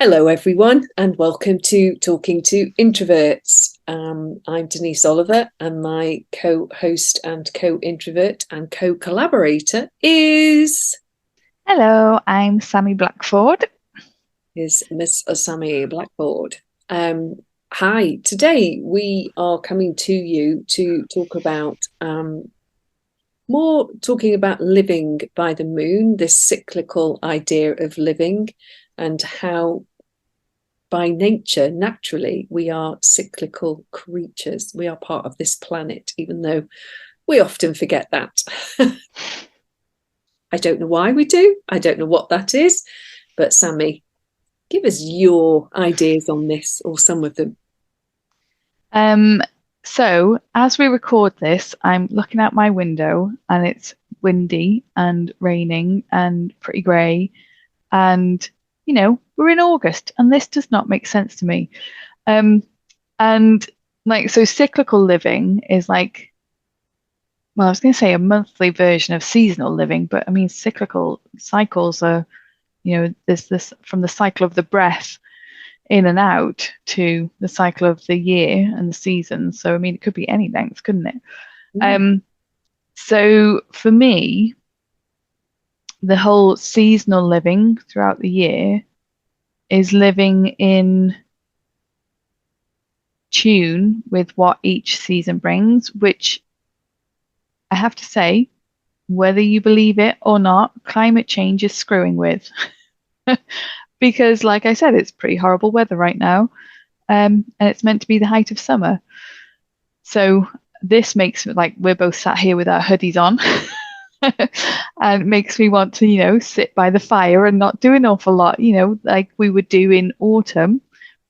Hello, everyone, and welcome to Talking to Introverts. I'm Denise Oliver, and my co-host and co-introvert and co-collaborator is Hello, I'm Sami Blackford. Miss Sami Blackford. Hi, today we are coming to you to talk about more talking about living by the moon, this cyclical idea of living, and how by nature, naturally, we are cyclical creatures. We are part of this planet, even though we often forget that. I don't know why we do. I don't know what that is. But Sami, give us your ideas on this, or some of them. Um, so as we record this, I'm looking out my window and it's windy and raining and pretty grey. And, we're in August and this does not make sense to me. And so cyclical living is like, well, I was going to say a monthly version of seasonal living, but I mean, cyclical cycles are, there's this from the cycle of the breath in and out to the cycle of the year and the seasons. So, I mean, it could be any length, couldn't it? Um, so for me, the whole seasonal living throughout the year is living in tune with what each season brings, which I have to say, whether you believe it or not, climate change is screwing with. Because, like I said, it's pretty horrible weather right now. And it's meant to be the height of summer. So this makes like we're both sat here with our hoodies on. And it makes me want to, sit by the fire and not do an awful lot, like we would do in autumn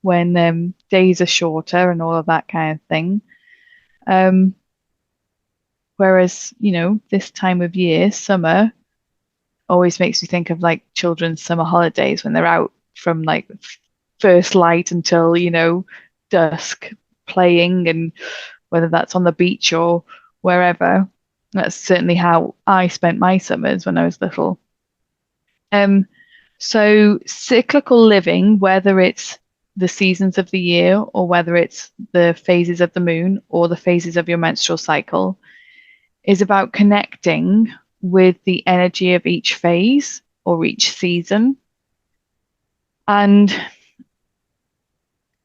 when days are shorter and all of that kind of thing. Whereas, this time of year, summer, always makes me think of like children's summer holidays when they're out from like first light until, dusk playing, and whether that's on the beach or wherever. That's certainly how I spent my summers when I was little. So cyclical living, whether it's the seasons of the year or whether it's the phases of the moon or the phases of your menstrual cycle, is about connecting with the energy of each phase or each season. And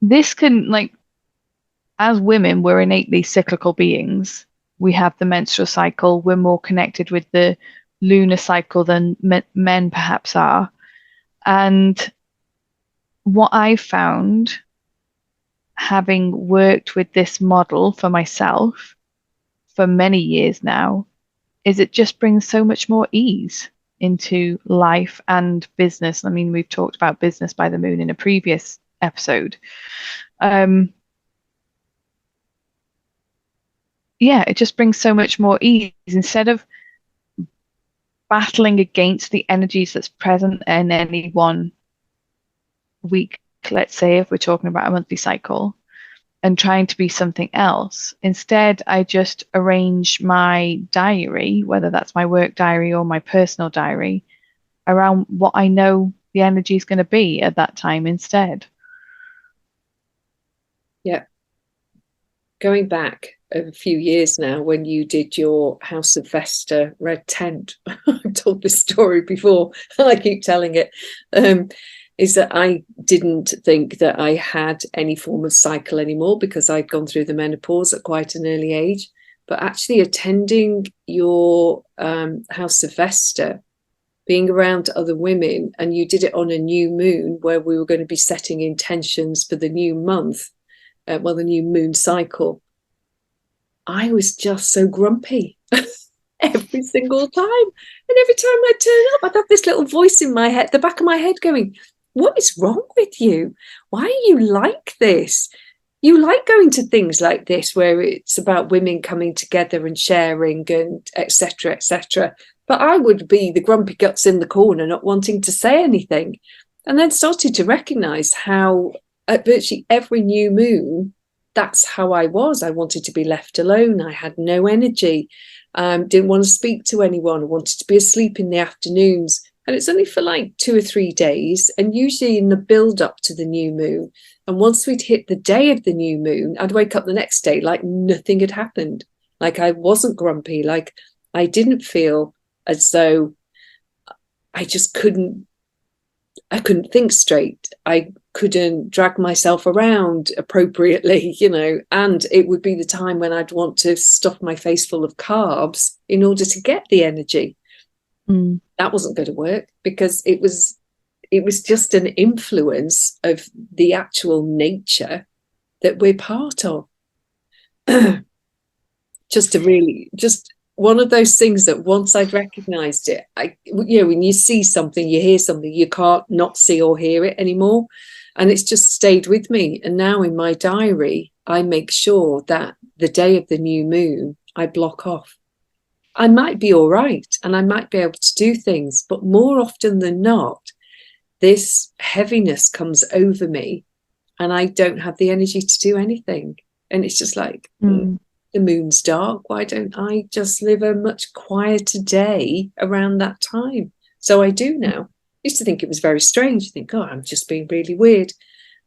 this can, like, as women, we're innately cyclical beings. We have the menstrual cycle. We're more connected with the lunar cycle than men perhaps are. And what I found, having worked with this model for myself for many years now, is it just brings so much more ease into life and business. I mean, we've talked about business by the moon in a previous episode. Yeah, it just brings so much more ease instead of battling against the energies that's present in any one week, let's say, if we're talking about a monthly cycle, and trying to be something else. Instead, I just arrange my diary, whether that's my work diary or my personal diary, around what I know the energy is going to be at that time instead. Yeah. Going back a few years now, when you did your House of Vesta red tent, I've told this story before, and I keep telling it. Is that I didn't think that I had any form of cycle anymore because I'd gone through the menopause at quite an early age. But actually attending your House of Vesta, being around other women, and you did it on a new moon where we were going to be setting intentions for the new month, the new moon cycle, I was just so grumpy every single time. And every time I turn up, I'd have this little voice in my head, the back of my head going, what is wrong with you? Why are you like this? You like going to things like this where it's about women coming together and sharing and etc., etc. But I would be the grumpy guts in the corner, not wanting to say anything. And then started to recognize how at virtually every new moon, that's how I was. I wanted to be left alone. I had no energy. Didn't want to speak to anyone. I wanted to be asleep in the afternoons. And it's only for like 2 or 3 days, and usually in the build up to the new moon. And once we'd hit the day of the new moon, I'd wake up the next day like nothing had happened. Like I wasn't grumpy, like I didn't feel as though I just couldn't think straight. I couldn't drag myself around appropriately, and it would be the time when I'd want to stuff my face full of carbs in order to get the energy. That wasn't going to work because it was just an influence of the actual nature that we're part of. Just one of those things that once I'd recognized it, when you see something, you hear something, you can't not see or hear it anymore. And it's just stayed with me. And now in my diary, I make sure that the day of the new moon, I block off. I might be all right and I might be able to do things, but more often than not, this heaviness comes over me and I don't have the energy to do anything. And it's just like, the moon's dark. Why don't I just live a much quieter day around that time? So I do now. I used to think it was very strange. I think, I'm just being really weird.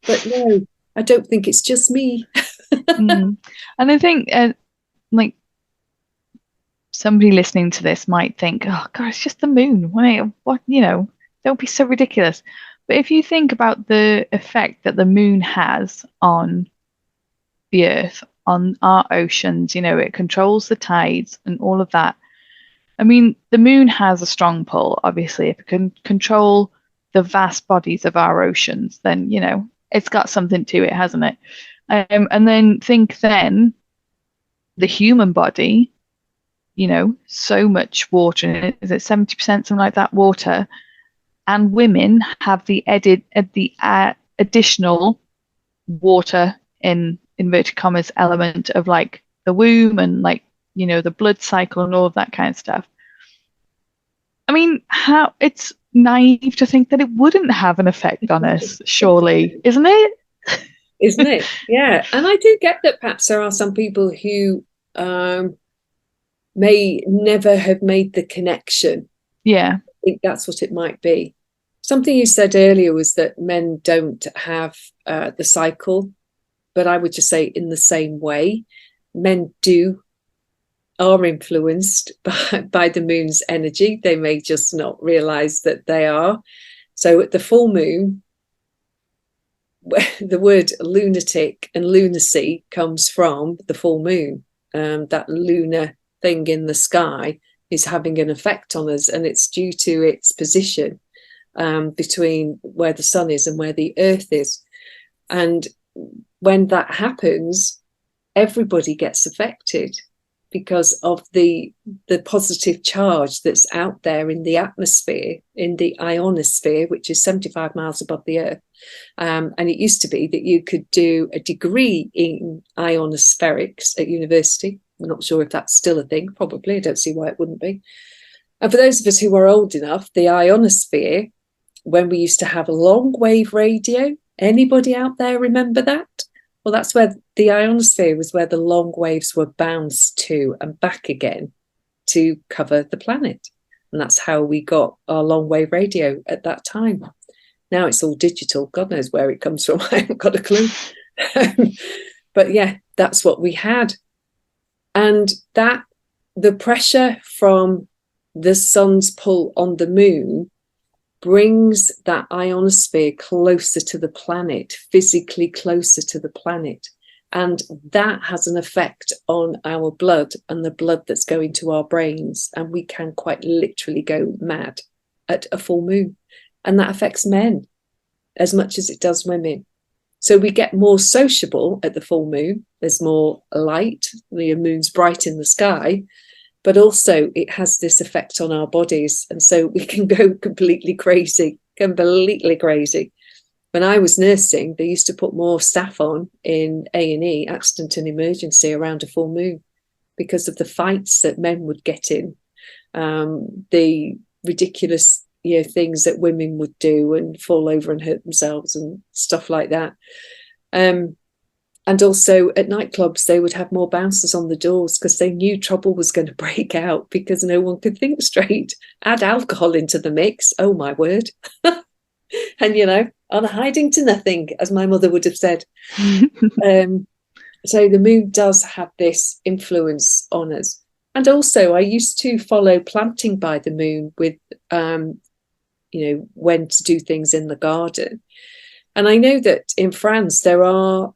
But no, I don't think it's just me. And I think like somebody listening to this might think, oh God, it's just the moon. What, don't be so ridiculous. But if you think about the effect that the moon has on the earth, on our oceans, it controls the tides and all of that. I mean, the moon has a strong pull, obviously. If it can control the vast bodies of our oceans, then, it's got something to it, hasn't it? And then the human body, so much water, is it 70%, something like that, water, and women have the additional water in inverted commas element of like the womb and like, the blood cycle and all of that kind of stuff. I mean, how it's naive to think that it wouldn't have an effect on us, surely, isn't it? Isn't it? Yeah. And I do get that perhaps there are some people who may never have made the connection. Yeah. I think that's what it might be. Something you said earlier was that men don't have the cycle, but I would just say in the same way, men are influenced by the moon's energy. They may just not realize that they are. So at the full moon, the word lunatic and lunacy comes from the full moon. That lunar thing in the sky is having an effect on us, and it's due to its position between where the sun is and where the earth is. And when that happens, everybody gets affected because of the positive charge that's out there in the atmosphere, in the ionosphere, which is 75 miles above the earth. And it used to be that you could do a degree in ionospherics at university. I'm not sure if that's still a thing. Probably. I don't see why it wouldn't be. And for those of us who are old enough, the ionosphere, when we used to have a long wave radio, anybody out there remember that? Well, that's where the ionosphere was, where the long waves were bounced to and back again to cover the planet. And that's how we got our long wave radio at that time. Now it's all digital. God knows where it comes from. I haven't got a clue. But yeah, that's what we had. And that the pressure from the sun's pull on the moon brings that ionosphere closer to the planet, physically closer to the planet. And that has an effect on our blood and the blood that's going to our brains. And we can quite literally go mad at a full moon. And that affects men as much as it does women. So we get more sociable at the full moon. There's more light. The moon's bright in the sky. But also it has this effect on our bodies. And so we can go completely crazy. When I was nursing, they used to put more staff on in A&E, accident and emergency, around a full moon because of the fights that men would get in, the ridiculous things that women would do and fall over and hurt themselves and stuff like that. And And also at nightclubs, they would have more bouncers on the doors because they knew trouble was going to break out because no one could think straight. Add alcohol into the mix. Oh, my word. And, on a hiding to nothing, as my mother would have said. So the moon does have this influence on us. And also, I used to follow planting by the moon with, when to do things in the garden. And I know that in France, there are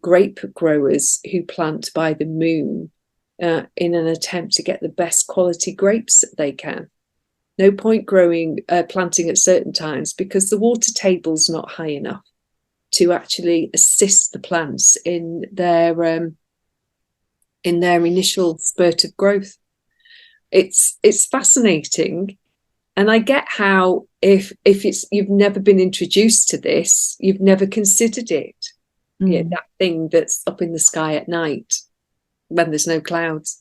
grape growers who plant by the moon in an attempt to get the best quality grapes that they can. No point planting at certain times because the water table's not high enough to actually assist the plants in their initial spurt of growth. It's fascinating. And I get how if you've never been introduced to this, you've never considered it. Yeah, that thing that's up in the sky at night when there's no clouds,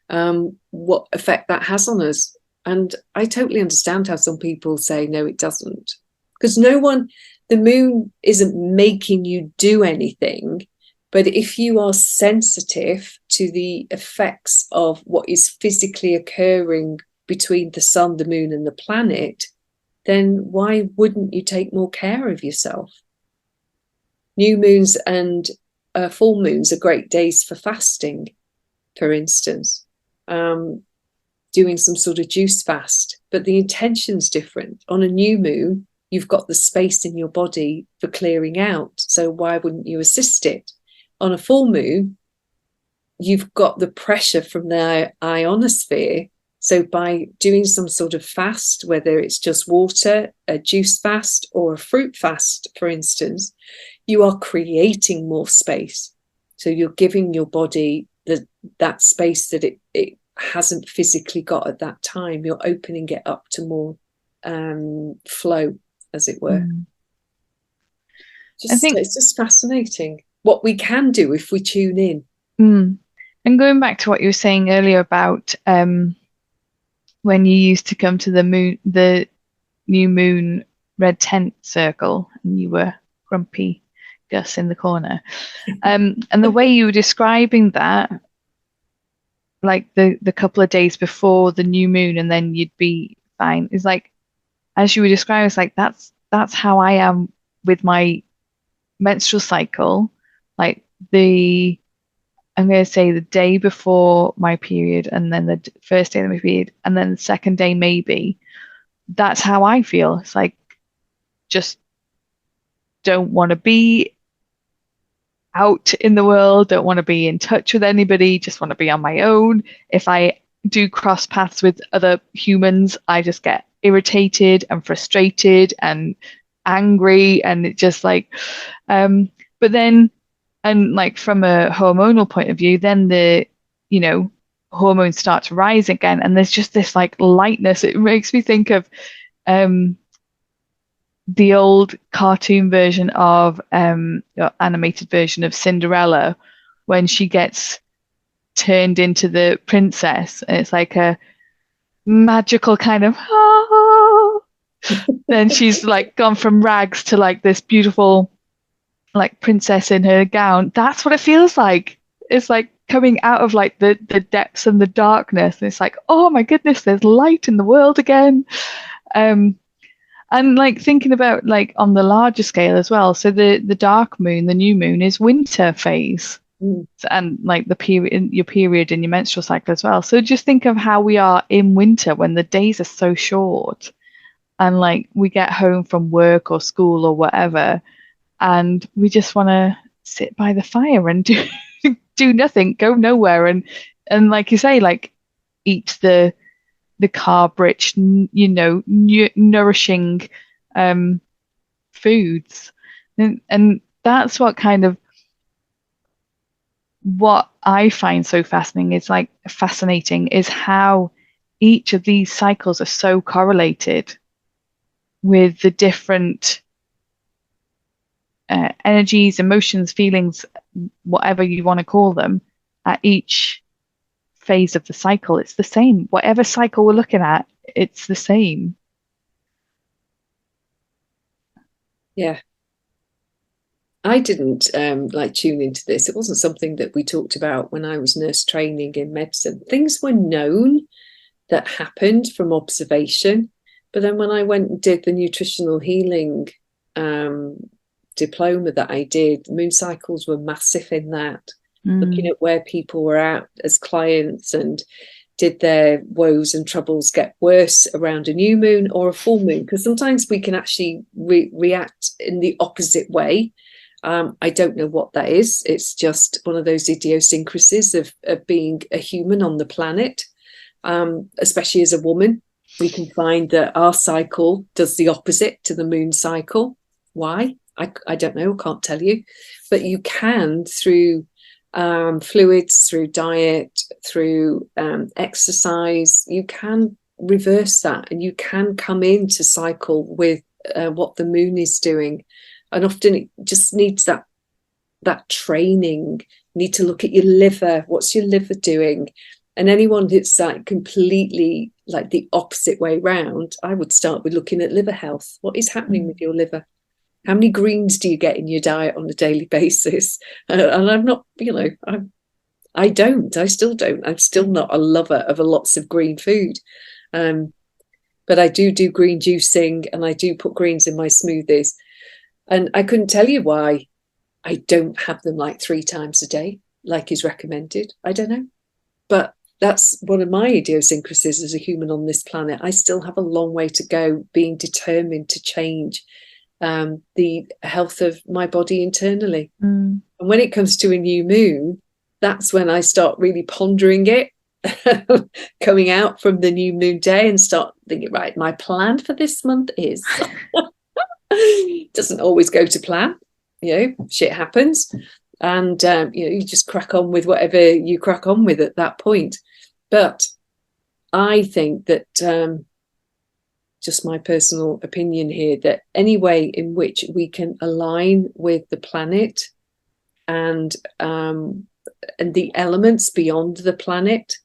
what effect that has on us. And I totally understand how some people say, no, it doesn't. Because the moon isn't making you do anything. But if you are sensitive to the effects of what is physically occurring between the sun, the moon, and the planet, then why wouldn't you take more care of yourself? New moons and full moons are great days for fasting, for instance, doing some sort of juice fast, but the intention's different. On a new moon, you've got the space in your body for clearing out, so why wouldn't you assist it? On a full moon, you've got the pressure from the ionosphere. So by doing some sort of fast, whether it's just water, a juice fast, or a fruit fast, for instance, you are creating more space. So you're giving your body that space that it hasn't physically got at that time. You're opening it up to more flow, as it were. I think it's just fascinating what we can do if we tune in. And going back to what you were saying earlier about when you used to come to the new moon red tent circle and you were grumpy Gus in the corner. And the way you were describing that, like the couple of days before the new moon and then you'd be fine, is like, as you were describing, it's like that's how I am with my menstrual cycle. Like I'm going to say the day before my period and then the first day of my period and then the second day maybe. That's how I feel. It's like, just don't want to be out in the world, don't want to be in touch with anybody, just want to be on my own. If I do cross paths with other humans, I just get irritated and frustrated and angry, and it just like but then, and like from a hormonal point of view, then the hormones start to rise again and there's just this like lightness. It makes me think of the old cartoon version of animated version of Cinderella when she gets turned into the princess, and it's like a magical kind of then she's like gone from rags to like this beautiful like princess in her gown. That's what it feels like. It's like coming out of like the depths and the darkness, and it's like, oh my goodness, there's light in the world again. And like thinking about like on the larger scale as well. So the dark moon, the new moon, is winter phase. And like your period and your menstrual cycle as well. So just think of how we are in winter when the days are so short and like we get home from work or school or whatever and we just want to sit by the fire and do nothing, go nowhere, and like you say, like eat the carb rich, nourishing foods, and that's what kind of what I find so fascinating is how each of these cycles are so correlated with the different energies, emotions, feelings, whatever you want to call them, at each phase of the cycle. It's the same. Whatever cycle we're looking at, it's the same. Yeah. I didn't like tune into this. It wasn't something that we talked about when I was nurse training in medicine. Things were known that happened from observation. But then when I went and did the nutritional healing diploma that I did, moon cycles were massive in that, looking at where people were at as clients and did their woes and troubles get worse around a new moon or a full moon? Because sometimes we can actually react in the opposite way. I don't know what that is. It's just one of those idiosyncrasies of being a human on the planet, especially as a woman. We can find that our cycle does the opposite to the moon cycle. Why? I don't know. I can't tell you. But you can, through fluids, through diet, through exercise, you can reverse that, and you can come into cycle with what the moon is doing. And often it just needs that training. You need to look at your liver. What's your liver doing? And anyone that's like completely like the opposite way round, I would start with looking at liver health. What is happening with your liver? How many greens do you get in your diet on a daily basis? And I'm not, I still don't. I'm still not a lover of lots of green food. But I do green juicing, and I do put greens in my smoothies. And I couldn't tell you why I don't have them like 3 times a day, like is recommended. I don't know. But that's one of my idiosyncrasies as a human on this planet. I still have a long way to go being determined to change the health of my body internally. And when it comes to a new moon, that's when I start really pondering it, coming out from the new moon day, and start thinking, right, my plan for this month is doesn't always go to plan. Shit happens, and you just crack on with whatever you crack on with at that point. But I think that just my personal opinion here, that any way in which we can align with the planet and the elements beyond the planet,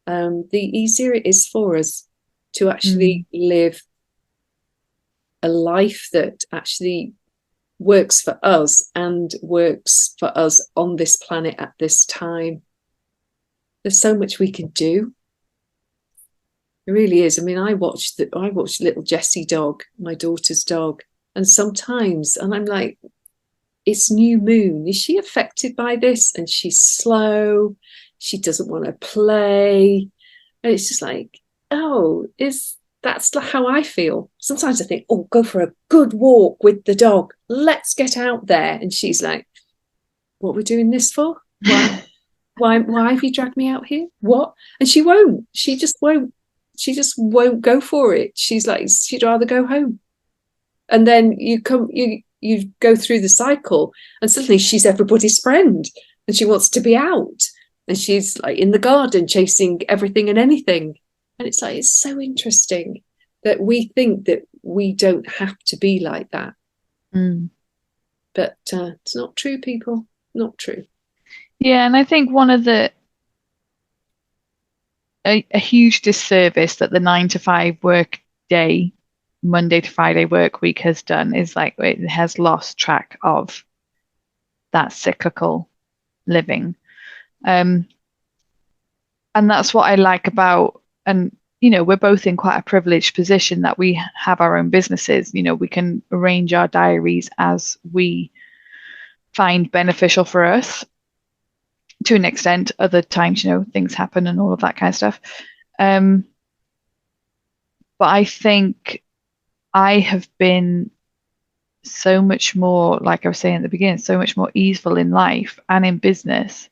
the easier it is for us to actually live a life that actually works for us and works for us on this planet at this time. There's so much we can do. It really is. I mean, I watched little Jessie dog, my daughter's dog, and sometimes, and I'm like, it's new moon. Is she affected by this? And she's slow. She doesn't want to play. And it's just like, that's how I feel. Sometimes I think, go for a good walk with the dog. Let's get out there. And she's like, what are we doing this for? Why have you dragged me out here? What? And she won't. She just won't go for it. She's like, she'd rather go home. And then you go through the cycle, and suddenly she's everybody's friend, and she wants to be out, and she's like in the garden chasing everything and anything. And it's like, it's so interesting that we think that we don't have to be like that. But it's not true, people. Not true. Yeah, and I think one of a huge disservice that the 9 to 5 work day, Monday to Friday work week has done is like it has lost track of that cyclical living. And that's what I like about, and we're both in quite a privileged position that we have our own businesses. We can arrange our diaries as we find beneficial for us. To an extent, other times, things happen and all of that kind of stuff. But I think I have been so much more, like I was saying at the beginning, so much more easeful in life and in business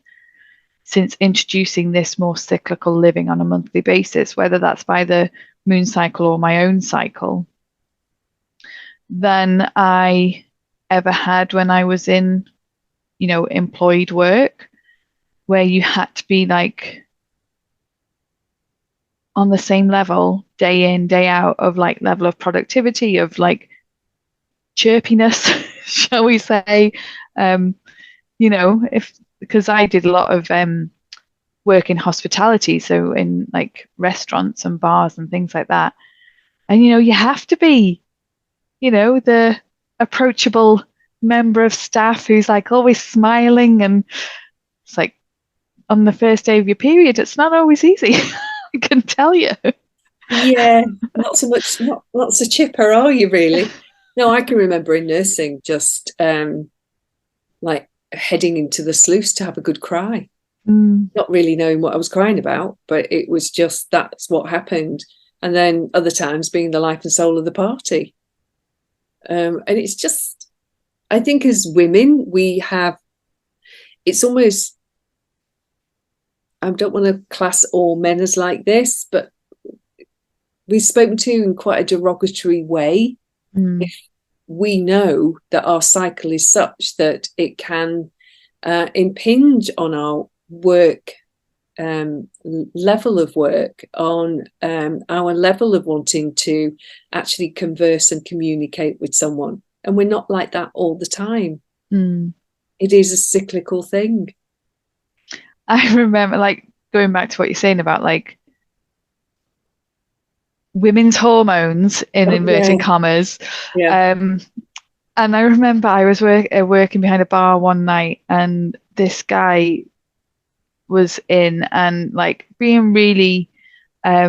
since introducing this more cyclical living on a monthly basis, whether that's by the moon cycle or my own cycle, than I ever had when I was in, employed work, where you had to be like on the same level day in, day out of like level of productivity, of like chirpiness, shall we say. Because I did a lot of work in hospitality, so in like restaurants and bars and things like that. And you have to be, the approachable member of staff who's like always smiling, and it's like on the first day of your period, it's not always easy. I can tell you. Yeah, not so much, not so chipper, are you really? No, I can remember in nursing just like heading into the sluice to have a good cry, not really knowing what I was crying about, but it was just that's what happened. And then other times being the life and soul of the party. And it's just, I think as women, we have, it's almost, I don't want to class all men as like this, but we've spoken to in quite a derogatory way. If we know that our cycle is such that it can impinge on our work level of work, on our level of wanting to actually converse and communicate with someone. And we're not like that all the time. It is a cyclical thing. I remember, like, going back to what you're saying about like women's hormones in inverted commas. Yeah. And I remember I was working behind a bar one night, and this guy was in and like being really, I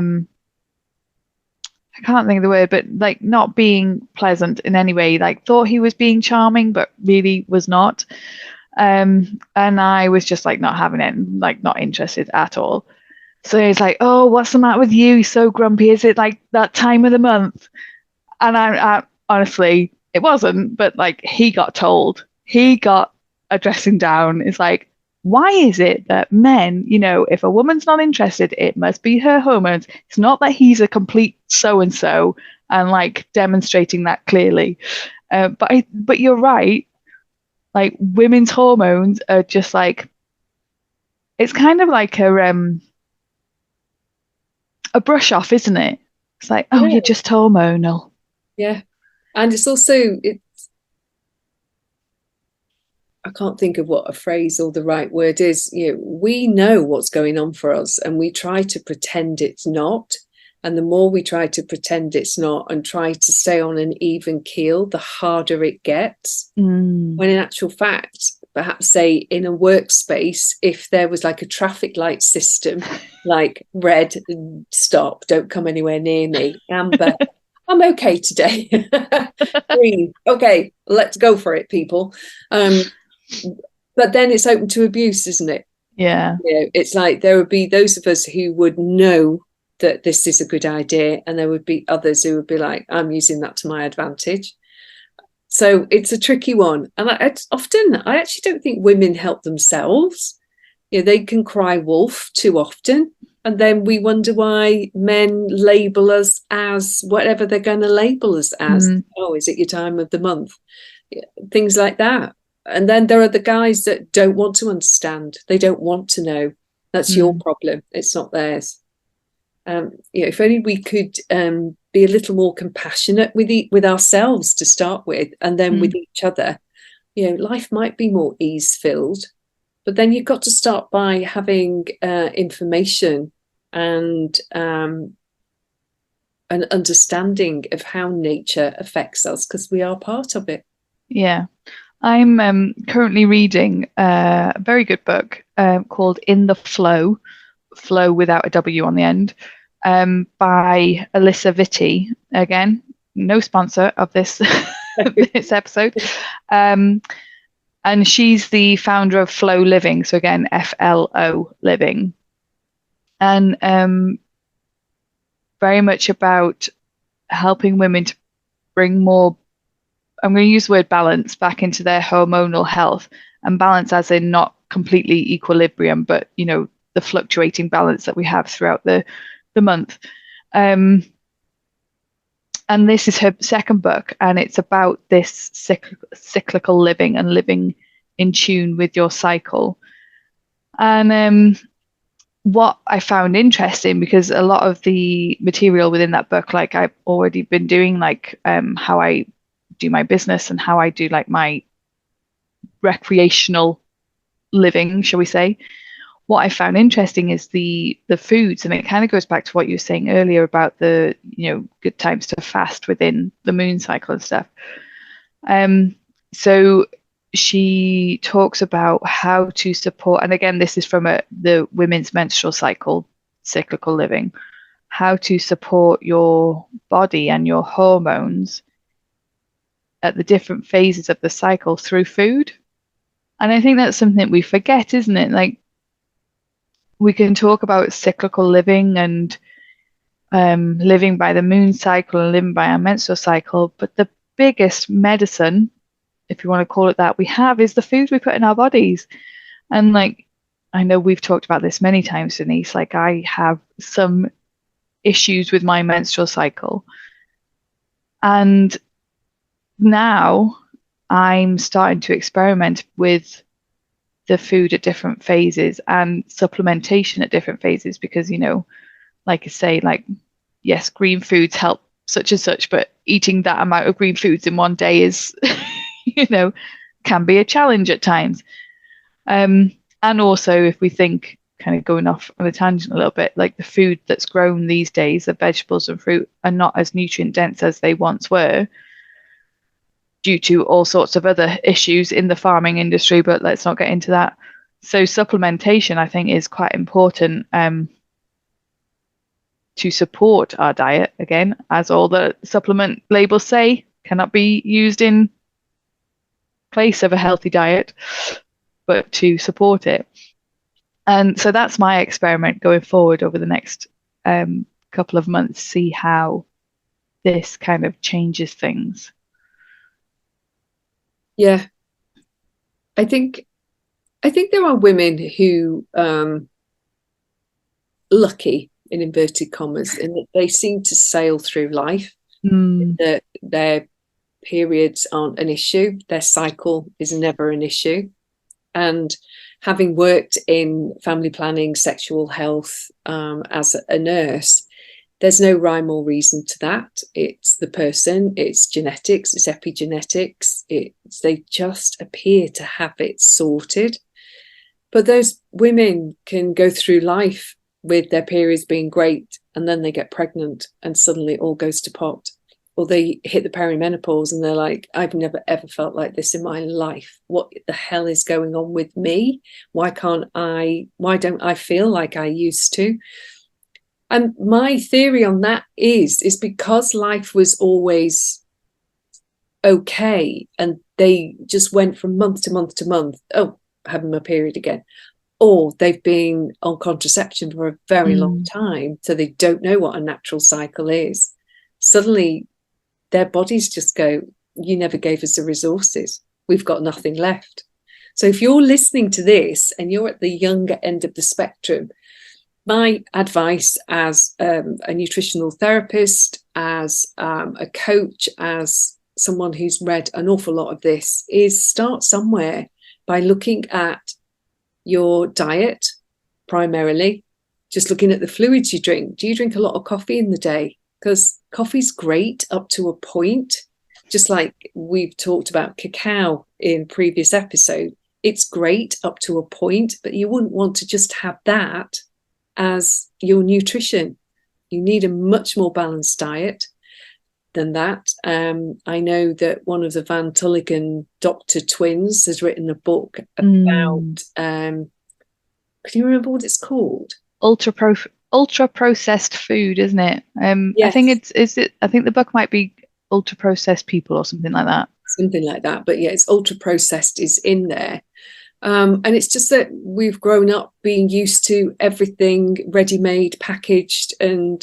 can't think of the word, but like not being pleasant in any way. Like thought he was being charming, but really was not. And I was just like not having it, like not interested at all. So he's like, "Oh, what's the matter with you? You're so grumpy. Is it like that time of the month?" And I honestly, it wasn't, but like he got told, he got a dressing down. It's like, why is it that men, if a woman's not interested, it must be her hormones. It's not that he's a complete so and so and like demonstrating that clearly. But you're right. Like women's hormones are just like, it's kind of like a brush off, isn't it? It's like, oh, you're just hormonal. Yeah. And it's also, I can't think of what a phrase or the right word is. We know what's going on for us and we try to pretend it's not. And the more we try to pretend it's not and try to stay on an even keel, the harder it gets. When in actual fact, perhaps say in a workspace, if there was like a traffic light system, like red, stop, don't come anywhere near me, amber, I'm okay today. Green, okay, let's go for it, people. But then it's open to abuse, isn't it? Yeah. It's like there would be those of us who would know that this is a good idea, and there would be others who would be like, I'm using that to my advantage. So it's a tricky one. And I actually don't think women help themselves. They can cry wolf too often. And then we wonder why men label us as whatever they're going to label us as. Oh, is it your time of the month? Things like that. And then there are the guys that don't want to understand. They don't want to know. That's your problem. It's not theirs. If only we could be a little more compassionate with ourselves to start with, and then with each other, life might be more ease-filled. But then you've got to start by having information and an understanding of how nature affects us, because we are part of it. Yeah. I'm currently reading a very good book called In the Flow without a W on the end, by Alyssa Vitti. Again, no sponsor of this this episode. And she's the founder of Flow Living. So again, FLO Living. And very much about helping women to bring more, I'm going to use the word balance, back into their hormonal health. And balance as in not completely equilibrium, but, the fluctuating balance that we have throughout the month. And this is her second book, and it's about this cyclical living and living in tune with your cycle. And what I found interesting, because a lot of the material within that book, like I've already been doing, like how I do my business and how I do like my recreational living, shall we say. What I found interesting is the foods, and it kind of goes back to what you were saying earlier about the good times to fast within the moon cycle and stuff. So she talks about how to support, and again, this is from the women's menstrual cycle, cyclical living, how to support your body and your hormones at the different phases of the cycle through food. And I think that's something we forget, isn't it? Like, we can talk about cyclical living and living by the moon cycle and living by our menstrual cycle, but the biggest medicine, if you want to call it that, we have is the food we put in our bodies. And like, I know we've talked about this many times, Denise, like I have some issues with my menstrual cycle. And now I'm starting to experiment with the food at different phases and supplementation at different phases because, like I say, like, yes, green foods help such and such, but eating that amount of green foods in one day is, can be a challenge at times. And also, if we think, kind of going off on a tangent a little bit, like the food that's grown these days, the vegetables and fruit, are not as nutrient dense as they once were due to all sorts of other issues in the farming industry, but let's not get into that. So supplementation, I think, is quite important to support our diet. Again, as all the supplement labels say, cannot be used in place of a healthy diet, but to support it. And so that's my experiment going forward over the next couple of months, see how this kind of changes things. Yeah. I think there are women who lucky in inverted commas in that they seem to sail through life. That their periods aren't an issue, their cycle is never an issue. And having worked in family planning, sexual health as a nurse, there's no rhyme or reason to that. It's the person, it's genetics, it's epigenetics. They just appear to have it sorted. But those women can go through life with their periods being great, and then they get pregnant and suddenly it all goes to pot. Or they hit the perimenopause and they're like, I've never ever felt like this in my life. What the hell is going on with me? Why don't I feel like I used to? And my theory on that is because life was always okay and they just went from month to month to month. Oh, having my period again. Or they've been on contraception for a very long time, so they don't know what a natural cycle is. Suddenly, their bodies just go, you never gave us the resources. We've got nothing left. So if you're listening to this and you're at the younger end of the spectrum, my advice as a nutritional therapist, as a coach, as someone who's read an awful lot of this is start somewhere by looking at your diet primarily, just looking at the fluids you drink. Do you drink a lot of coffee in the day? Because coffee's great up to a point, just like we've talked about cacao in previous episode. It's great up to a point, but you wouldn't want to just have that as your nutrition. You need a much more balanced diet than that. I know that one of the Van Tulligan doctor twins has written a book about, can you remember what it's called? Ultra processed food, isn't it? Yes. I think I think the book might be Ultra Processed People or something like that. Something like that. But yeah, it's ultra processed is in there. And it's just that we've grown up being used to everything ready-made, packaged, and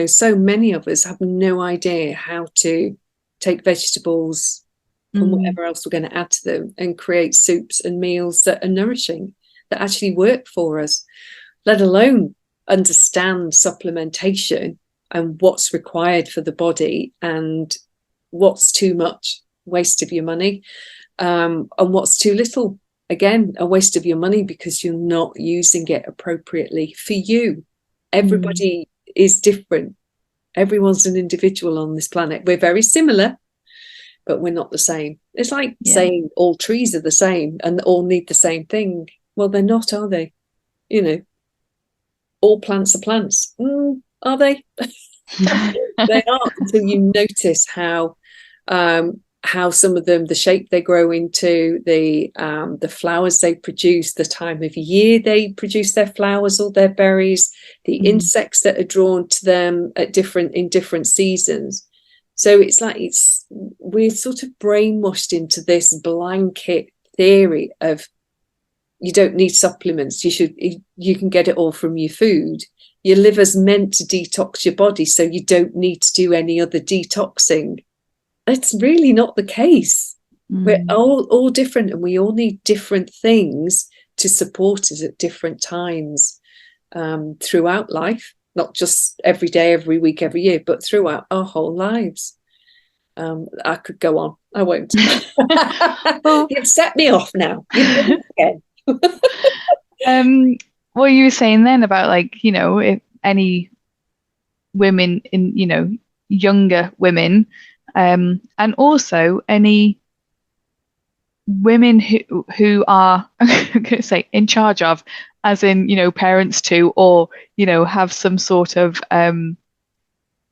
so many of us have no idea how to take vegetables from whatever else we're going to add to them and create soups and meals that are nourishing, that actually work for us, let alone understand supplementation and what's required for the body and what's too much, waste of your money, and what's too little. Again, a waste of your money because you're not using it appropriately for you. Everybody is different. Everyone's an individual on this planet. We're very similar, but we're not the same. It's like saying all trees are the same and all need the same thing. Well, they're not, are they? All plants are plants. Are they? They aren't until you notice how how some of them, the shape they grow into, the flowers they produce, the time of year they produce their flowers or their berries, the insects that are drawn to them in different seasons. So it's like we're sort of brainwashed into this blanket theory of you don't need supplements. You can get it all from your food. Your liver's meant to detox your body, so you don't need to do any other detoxing. It's really not the case. We're all different, and we all need different things to support us at different times throughout life, not just every day, every week, every year, but throughout our whole lives. I could go on. I won't. Well, you've set me off now. Again. What you were saying then about, like, if any women in, younger women, and also any women who are, I'm going to say, in charge of, as in, parents to, or, have some sort of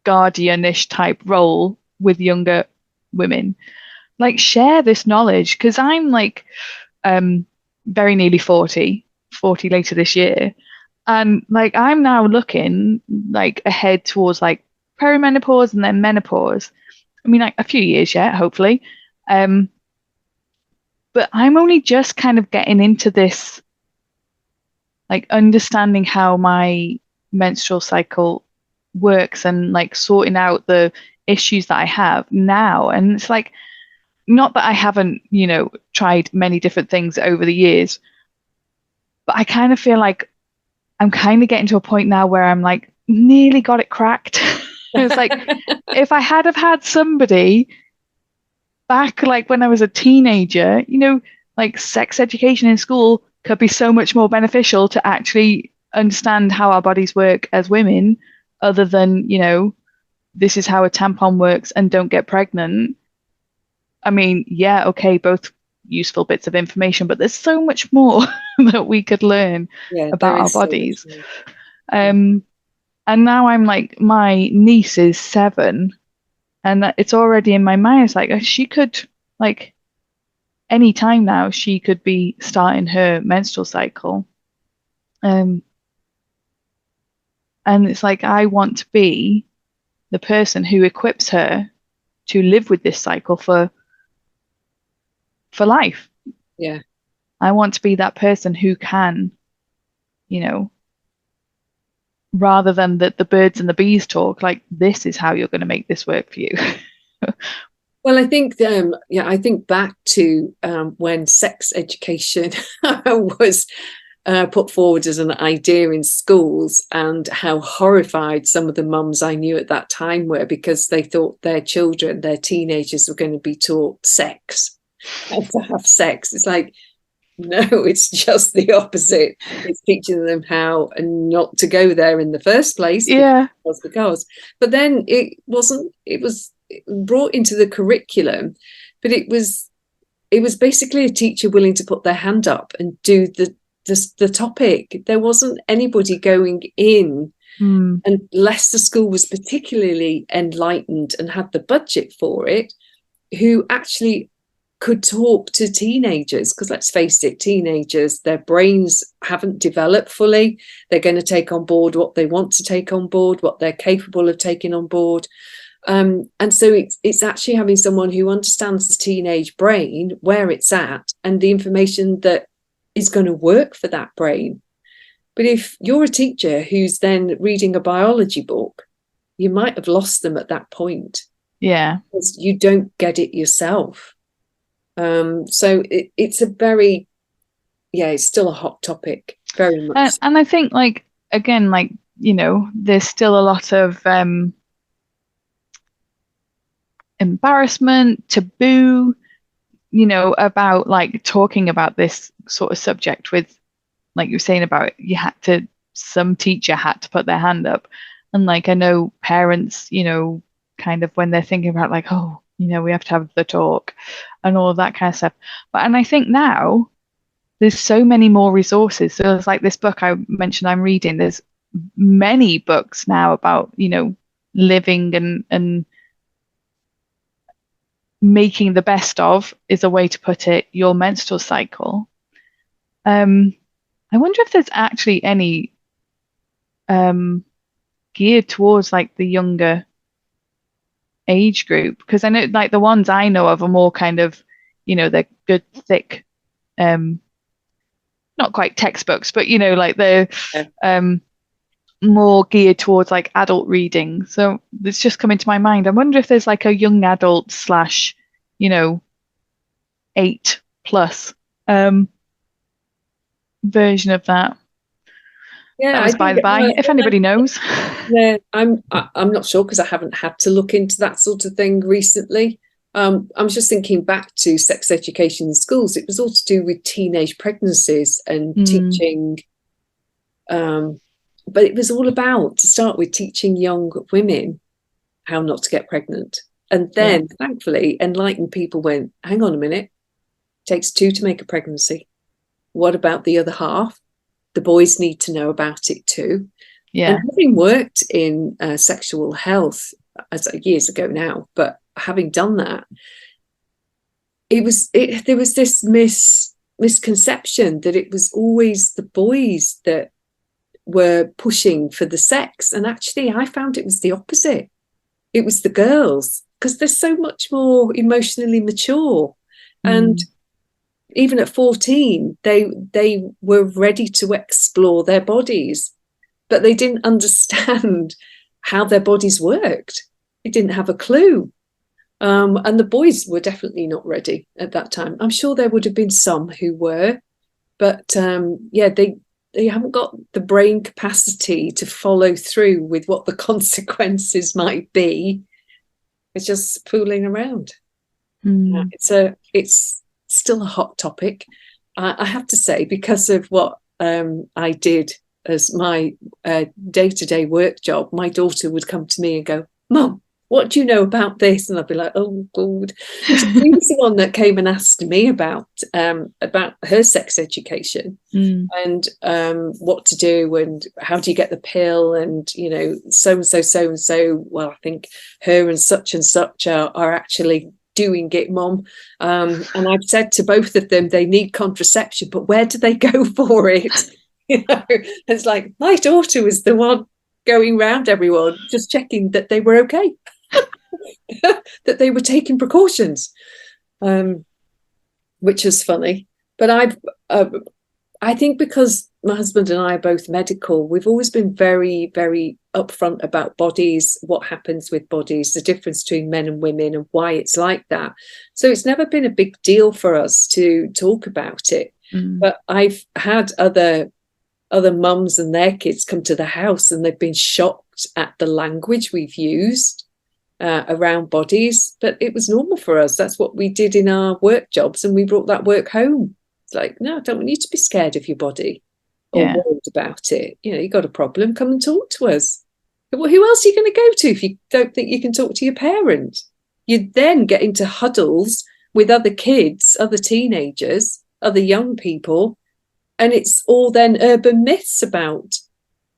guardianish type role with younger women, like, share this knowledge, because I'm like very nearly 40 later this year, and like I'm now looking like ahead towards like perimenopause and then menopause. I mean, like a few years yet, hopefully, but I'm only just kind of getting into this, like understanding how my menstrual cycle works and like sorting out the issues that I have now. And it's like, not that I haven't, tried many different things over the years, but I kind of feel like I'm kind of getting to a point now where I'm like nearly got it cracked. It's like, if I have had somebody back like when I was a teenager, like sex education in school could be so much more beneficial to actually understand how our bodies work as women, other than, this is how a tampon works and don't get pregnant. I mean, yeah, okay, both useful bits of information, but there's so much more that we could learn about our bodies. And now I'm like, my niece is 7, and it's already in my mind. It's like, she could, like, any time now, she could be starting her menstrual cycle. And it's like, I want to be the person who equips her to live with this cycle for life. Yeah. I want to be that person who can, rather than the birds and the bees talk, like, this is how you're going to make this work for you. Well, I think, I think back to when sex education was put forward as an idea in schools, and how horrified some of the mums I knew at that time were, because they thought their children, their teenagers, were going to be taught sex, how to have sex. It's like, no, it's just the opposite. It's teaching them how and not to go there in the first place. Yeah. Because. But then it was brought into the curriculum, but it was basically a teacher willing to put their hand up and do the topic. There wasn't anybody going in, unless the school was particularly enlightened and had the budget for it, who actually could talk to teenagers. Because let's face it, teenagers, their brains haven't developed fully. They're going to take on board what they want to take on board, what they're capable of taking on board. And so it's actually having someone who understands the teenage brain, where it's at, and the information that is going to work for that brain. But if you're a teacher who's then reading a biology book, you might have lost them at that point. Yeah. Because you don't get it yourself. So it's a very, it's still a hot topic, very much. And I think, like, again, like, there's still a lot of embarrassment, taboo, about like talking about this sort of subject with, like you were saying about, some teacher had to put their hand up. And like, I know parents, kind of when they're thinking about like, oh, we have to have the talk and all of that kind of stuff. And I think now there's so many more resources. So it's like this book I mentioned I'm reading, there's many books now about, living and making the best of, is a way to put it, your menstrual cycle. I wonder if there's actually any geared towards like the younger age group, because I know like the ones I know of are more kind of, they're good, thick, not quite textbooks, but like they're more geared towards like adult reading. So it's just come into my mind. I wonder if there's like a young adult slash, 8+ version of that. Yeah, That was by the by, if anybody knows. Yeah, I'm not sure because I haven't had to look into that sort of thing recently. I was just thinking back to sex education in schools. It was all to do with teenage pregnancies and teaching. But it was all about, to start with, teaching young women how not to get pregnant. And then, thankfully, enlightened people went, hang on a minute, it takes two to make a pregnancy. What about the other half? The boys need to know about it too. Yeah. And having worked in sexual health years ago now, but having done that, there was this misconception that it was always the boys that were pushing for the sex. And actually, I found it was the opposite. It was the girls, because they're so much more emotionally mature. And even at 14, they were ready to explore their bodies, but they didn't understand how their bodies worked. They didn't have a clue. And the boys were definitely not ready at that time. I'm sure there would have been some who were, but they haven't got the brain capacity to follow through with what the consequences might be. It's just fooling around. It's still a hot topic. I have to say, because of what I did as my day-to-day work job, my daughter would come to me and go, Mum, what do you know about this? And I'd be like, oh, God. She was the one that came and asked me about her sex education and what to do and how do you get the pill and, so-and-so. Well, I think her and such are actually doing it, Mom. And I've said to both of them they need contraception, but where do they go for it? It's like my daughter was the one going round everyone just checking that they were okay. That they were taking precautions, which is funny. But I think because my husband and I are both medical, we've always been very, very upfront about bodies, what happens with bodies, the difference between men and women and why it's like that. So it's never been a big deal for us to talk about it. But I've had other mums and their kids come to the house and they've been shocked at the language we've used around bodies. But it was normal for us. That's what we did in our work jobs, and we brought that work home. It's like, no, I don't want you to be scared of your body or worried about it. You got a problem, come and talk to us. Well, who else are you going to go to if you don't think you can talk to your parent? You then get into huddles with other kids, other teenagers, other young people, and it's all then urban myths about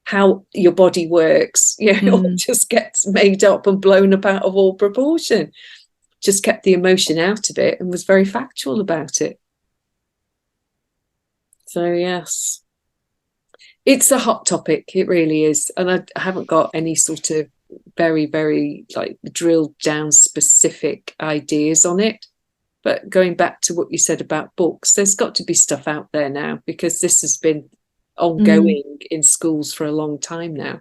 how your body works. It all just gets made up and blown up out of all proportion. Just kept the emotion out of it and was very factual about it. So, yes, it's a hot topic. It really is. And I haven't got any sort of very, very like drilled down specific ideas on it. But going back to what you said about books, there's got to be stuff out there now, because this has been ongoing in schools for a long time now.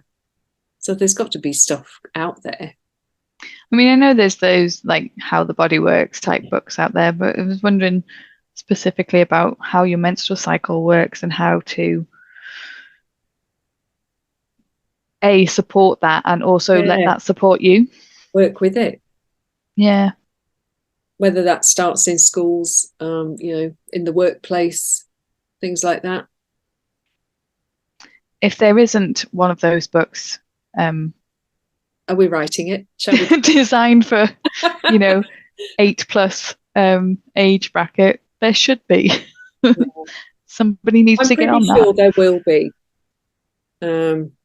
So there's got to be stuff out there. I mean, I know there's those like how the body works type books out there, but I was wondering specifically about how your menstrual cycle works and how to support that and also let that support you. Work with it. Yeah. Whether that starts in schools, in the workplace, things like that. If there isn't one of those books, are we writing it? Shall we? Designed for, 8+ age bracket, there should be. Somebody needs to get on that. I'm pretty sure there will be.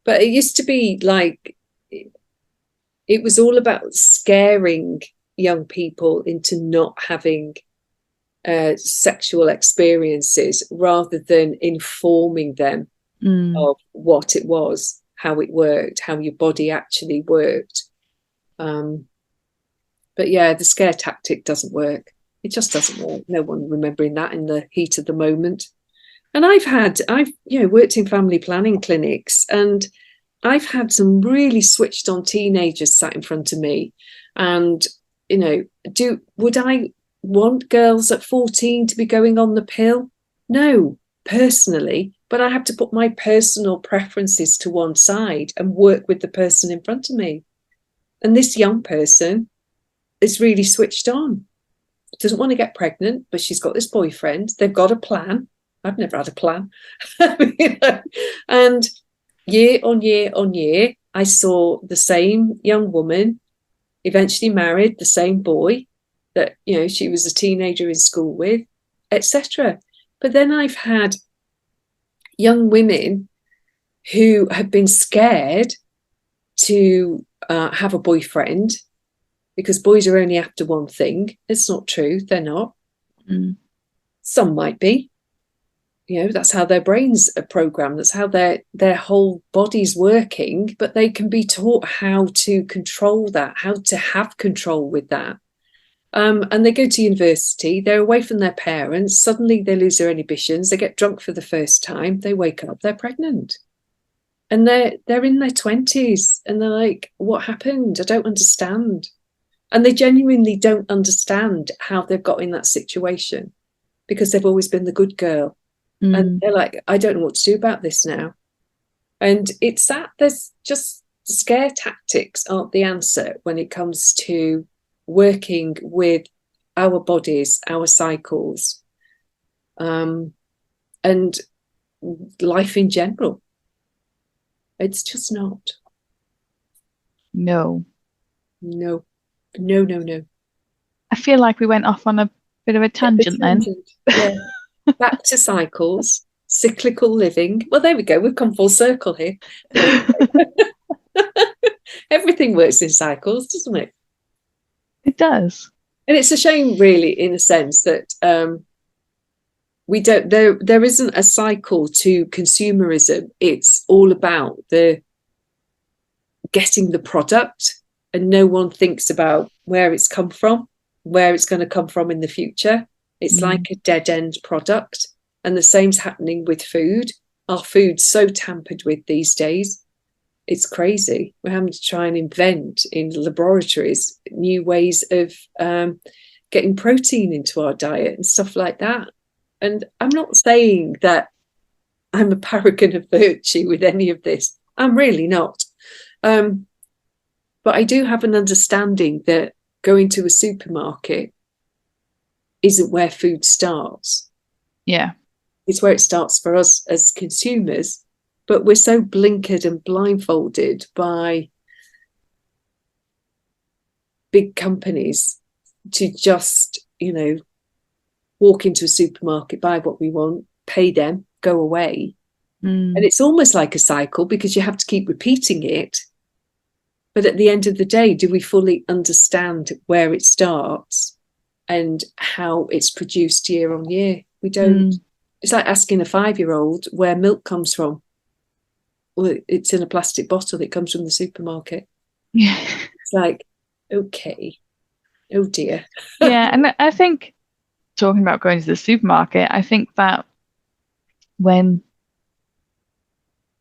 But it used to be like, it was all about scaring young people into not having sexual experiences rather than informing them of what it was, how it worked, how your body actually worked. But yeah, the scare tactic doesn't work. It just doesn't work. No one remembering that in the heat of the moment. And I've worked in family planning clinics, and I've had some really switched on teenagers sat in front of me. And, would I want girls at 14 to be going on the pill? No, personally, but I have to put my personal preferences to one side and work with the person in front of me. And this young person is really switched on. Doesn't want to get pregnant, but she's got this boyfriend. They've got a plan. I've never had a plan. And year on year on year, I saw the same young woman eventually married the same boy that, she was a teenager in school with, etc. But then I've had young women who have been scared to have a boyfriend because boys are only after one thing. It's not true. They're not. Some might be. That's how their brains are programmed. That's how their whole body's working. But they can be taught how to control that, how to have control with that. And they go to university. They're away from their parents. Suddenly they lose their inhibitions. They get drunk for the first time. They wake up. They're pregnant. And they're in their 20s. And they're like, what happened? I don't understand. And they genuinely don't understand how they've got in that situation because they've always been the good girl. And they're like, I don't know what to do about this now. And it's that there's just scare tactics aren't the answer when it comes to working with our bodies, our cycles, and life in general. It's just not. No. I feel like we went off on a bit of a tangent then. Yeah. Back to cycles, cyclical living. Well, there we go. We've come full circle here. Everything works in cycles, doesn't it? It does. And it's a shame, really, in a sense that we don't. There isn't a cycle to consumerism. It's all about the getting the product, and no one thinks about where it's come from, where it's going to come from in the future. It's like a dead-end product. And the same's happening with food. Our food's so tampered with these days. It's crazy. We're having to try and invent in laboratories new ways of getting protein into our diet and stuff like that. And I'm not saying that I'm a paragon of virtue with any of this. I'm really not. But I do have an understanding that going to a supermarket isn't where food starts. Yeah. It's where it starts for us as consumers, but we're so blinkered and blindfolded by big companies to just, walk into a supermarket, buy what we want, pay them, go away. And it's almost like a cycle because you have to keep repeating it. But at the end of the day, do we fully understand where it starts and how it's produced year on year? We don't. It's like asking a 5-year-old where milk comes from. Well, it's in a plastic bottle. It comes from the supermarket. Yeah. It's like, okay. Oh, dear. Yeah, and I think, talking about going to the supermarket, I think that when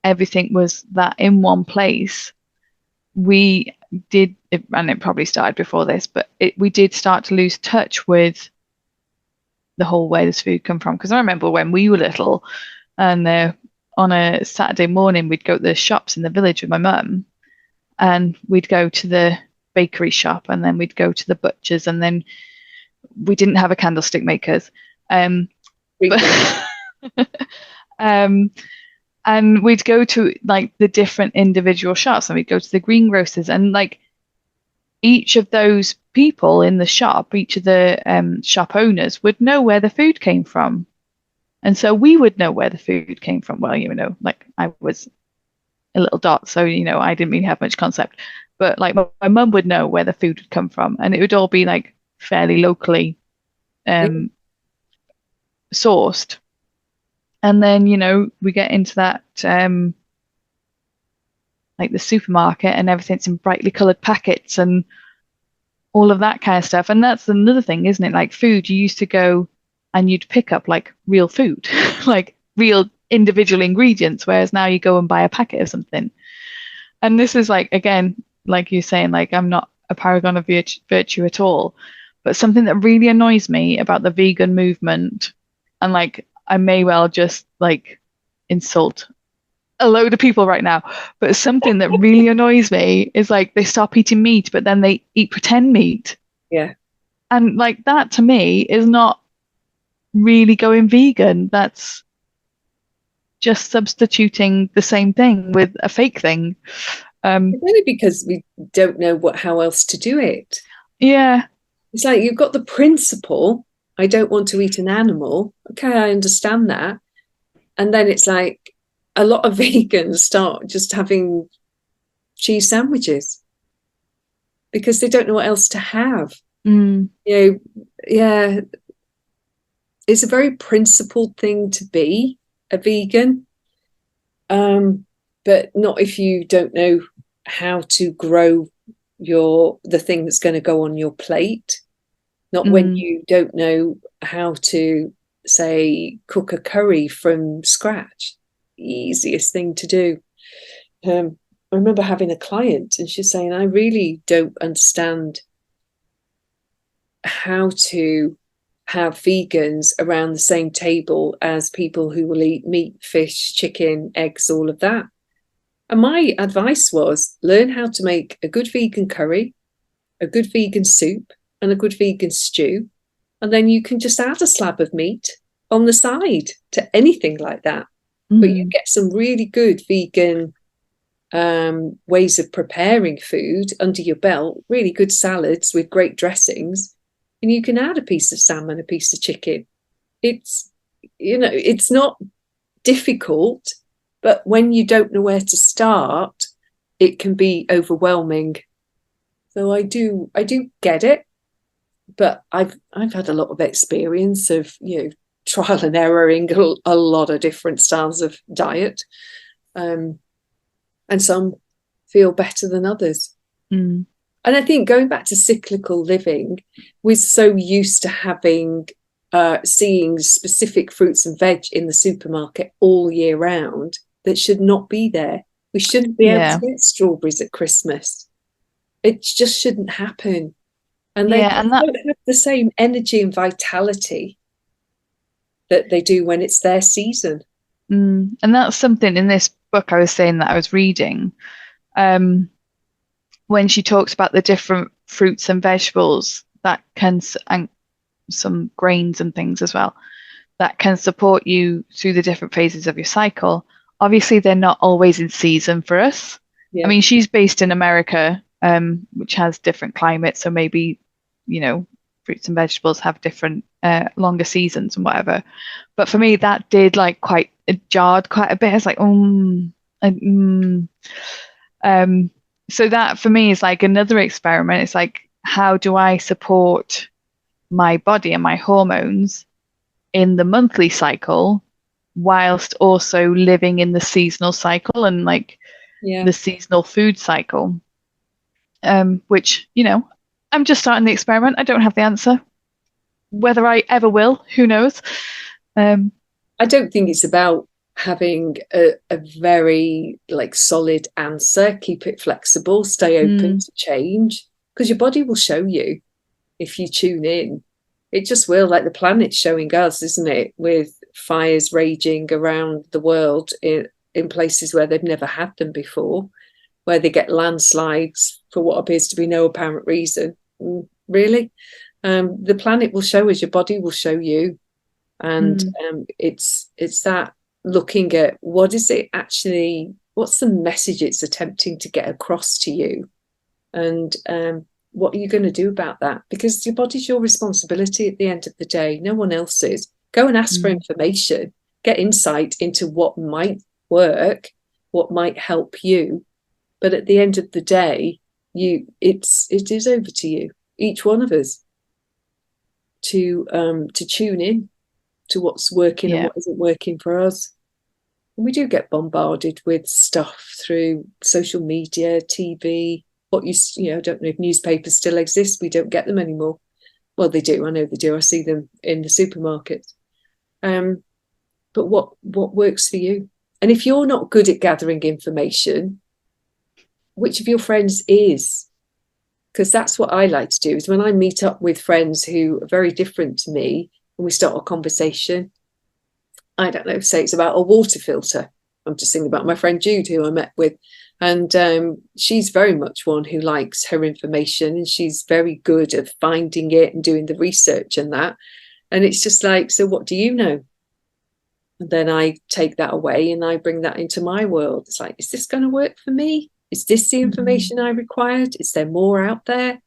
everything was that in one place, we did, and it probably started before this, but we did start to lose touch with the whole where does food come from. Because I remember when we were little, and on a Saturday morning, we'd go to the shops in the village with my mum, and we'd go to the bakery shop, and then we'd go to the butcher's, and then we didn't have a candlestick makers. And we'd go to like the different individual shops, and we'd go to the greengrocers, and like each of those people in the shop, each of the shop owners would know where the food came from. And so we would know where the food came from. Well, like I was a little dot, so, I didn't really have much concept. but like my mum would know where the food would come from, and it would all be like fairly locally sourced. And then, we get into that like the supermarket, and everything's in brightly coloured packets and all of that kind of stuff. And that's another thing, isn't it? Like food, you used to go and you'd pick up like real food, like real individual ingredients, whereas now you go and buy a packet of something. And this is like, again, like you're saying, like I'm not a paragon of virtue at all, but something that really annoys me about the vegan movement, and like I may well just like insult a load of people right now, but something that really annoys me is like they stop eating meat, but then they eat pretend meat. Yeah. And like that to me is not really going vegan. That's just substituting the same thing with a fake thing. Only because we don't know how else to do it. Yeah. It's like you've got the principle, I don't want to eat an animal. Okay, I understand that. And then it's like a lot of vegans start just having cheese sandwiches because they don't know what else to have. Yeah, it's a very principled thing to be a vegan, but not if you don't know how to grow the thing that's going to go on your plate. Not when you don't know how to, say, cook a curry from scratch. Easiest thing to do. I remember having a client and she's saying, I really don't understand how to have vegans around the same table as people who will eat meat, fish, chicken, eggs, all of that. And my advice was learn how to make a good vegan curry, a good vegan soup, and a good vegan stew. And then you can just add a slab of meat on the side to anything like that. But you get some really good vegan ways of preparing food under your belt, really good salads with great dressings. And you can add a piece of salmon, a piece of chicken. It's not difficult, but when you don't know where to start, it can be overwhelming. So I do get it, but I've had a lot of experience of trial and erroring a lot of different styles of diet, and some feel better than others. And I think going back to cyclical living, we're so used to having seeing specific fruits and veg in the supermarket all year round that should not be there. We shouldn't be able to get strawberries at Christmas. It just shouldn't happen. And they don't have the same energy and vitality that they do when it's their season. And that's something in this book I was saying that I was reading, when she talks about the different fruits and vegetables that can, and some grains and things as well, that can support you through the different phases of your cycle. Obviously, they're not always in season for us. I mean, she's based in America, which has different climates, so maybe fruits and vegetables have different longer seasons and whatever. But for me, that did it jarred quite a bit. It's like so that for me is like another experiment. It's like, how do I support my body and my hormones in the monthly cycle whilst also living in the seasonal cycle and the seasonal food cycle, which I'm just starting the experiment. I don't have the answer. Whether I ever will, who knows? I don't think it's about having a very solid answer. Keep it flexible, stay open to change, because your body will show you if you tune in. It just will, like the planet's showing us, isn't it, with fires raging around the world in places where they've never had them before, where they get landslides for what appears to be no apparent reason. Really? The planet will show us, your body will show you. And it's that looking at what's the message it's attempting to get across to you, and what are you going to do about that? Because your body's your responsibility at the end of the day, no one else's. Go and ask for information, get insight into what might work, what might help you. But at the end of the day, it is over to you, each one of us, to tune in to what's working and what isn't working for us. And we do get bombarded with stuff through social media, TV. I don't know if newspapers still exist. We don't get them anymore. Well, they do. I know they do. I see them in the supermarket. But what works for you? And if you're not good at gathering information, which of your friends is? Because that's what I like to do, is when I meet up with friends who are very different to me and we start a conversation, I don't know, say it's about a water filter. I'm just thinking about my friend Jude, who I met with. And she's very much one who likes her information, and she's very good at finding it and doing the research and that. And it's just like, so what do you know? And then I take that away and I bring that into my world. It's like, is this going to work for me? Is this the information I required? Is there more out there?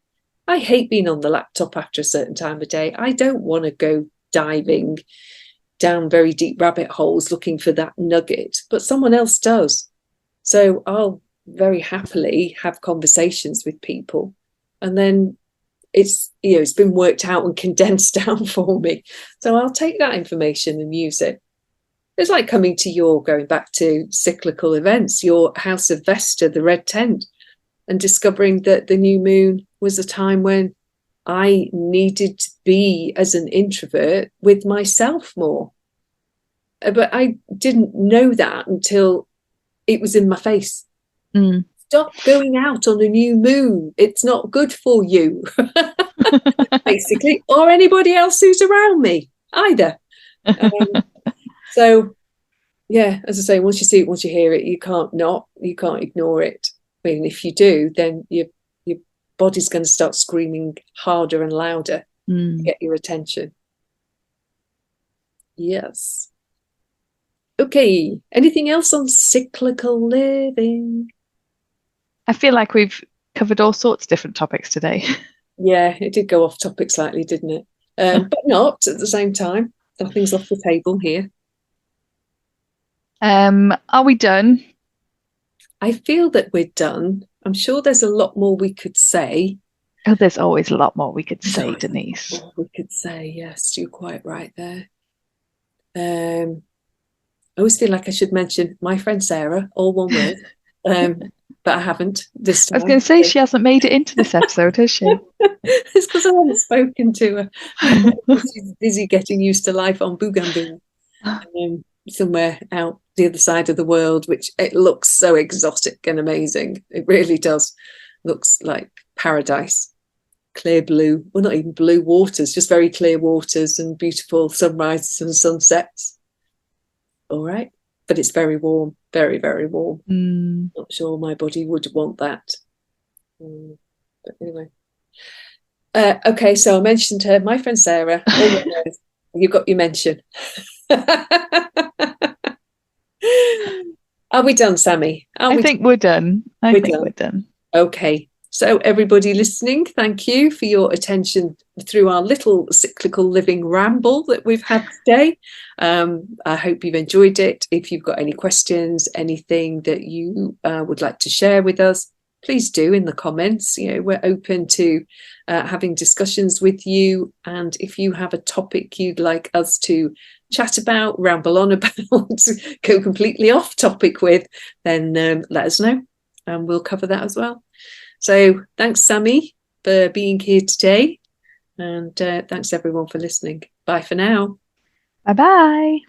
I hate being on the laptop after a certain time of day. I don't want to go diving down very deep rabbit holes looking for that nugget, but someone else does. So I'll very happily have conversations with people, and then it's been worked out and condensed down for me. So I'll take that information and use it. It's like going back to cyclical events, your House of Vesta, the red tent, and discovering that the new moon was a time when I needed to be, as an introvert, with myself more. But I didn't know that until it was in my face. Stop going out on a new moon. It's not good for you, basically, or anybody else who's around me either. So, yeah, as I say, once you see it, once you hear it, you can't ignore it. I mean, if you do, then your body's going to start screaming harder and louder to get your attention. Yes. Okay. Anything else on cyclical living? I feel like we've covered all sorts of different topics today. Yeah, it did go off topic slightly, didn't it? But not at the same time. Nothing's off the table here. Are we done? I feel that we're done. I'm sure there's a lot more we could say. Oh, there's always a lot more we could say, Denise. We could say, yes, you're quite right there. I always feel like I should mention my friend Sarah, all one word, but I haven't this time. I was going to say, she hasn't made it into this episode, has she? It's because I haven't spoken to her. She's busy getting used to life on Bougainville, somewhere out the other side of the world, which it looks so exotic and amazing. It really does. Looks like paradise. Clear blue, well, not even blue waters, just very clear waters and beautiful sunrises and sunsets. All right, but it's very warm, very, very warm. Not sure my body would want that. But anyway. Okay, so I mentioned her, my friend Sarah. You've got your mention. Are we done, Sami? I think we're done. I think we're done. Okay. So everybody listening, thank you for your attention through our little cyclical living ramble that we've had today. I hope you've enjoyed it. If you've got any questions, anything that you would like to share with us, please do in the comments. We're open to having discussions with you. And if you have a topic you'd like us to chat about, ramble on about, go completely off topic with, then let us know and we'll cover that as well. So thanks, Sami, for being here today. And thanks, everyone, for listening. Bye for now. Bye-bye.